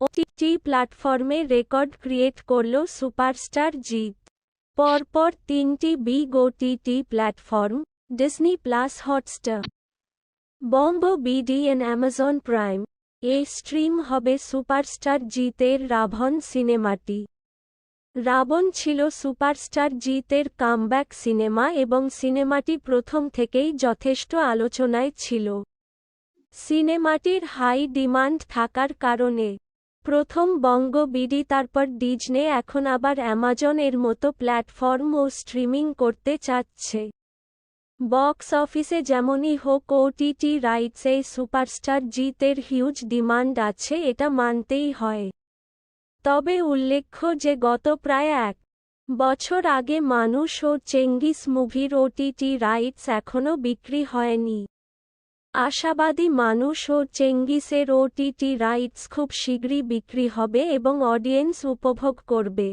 OTT প্ল্যাটফর্মে record create করল superstar Jeet. পরপর 3টি big OTT platform, Disney plus, Hotstar, Bongo BDN, Amazon Prime এ স্ট্রিম হবে সুপারস্টার জিতের রাবণ সিনেমাটি। রাবণ ছিল সুপারস্টার জিতের কামব্যাক সিনেমা এবং সিনেমাটি প্রথম থেকেই যথেষ্ট আলোচনায় ছিল। সিনেমাটির হাই ডিমান্ড থাকার কারণে প্রথম বঙ্গ বিডি, তারপর ডিজনে, এখন আবার অ্যামাজন এর মতো প্ল্যাটফর্ম ও স্ট্রিমিং করতে চাচ্ছে। বক্স অফিসে যেমনই হোক, ওটিটি রাইটসে সুপারস্টার জিতের হিউজ ডিমান্ড আছে, এটা মানতেই হয়। তবে উল্লেখ্য যে গত প্রায় 1 বছর আগে মানুষ ও চেঙ্গিস মুভির ওটিটি রাইটস এখনও বিক্রি হয়নি। আশাবাদী মানুষ ও চেঙ্গিসের ওটিটি রাইটস খুব শীঘ্রই বিক্রি হবে এবং অডিয়েন্স উপভোগ করবে।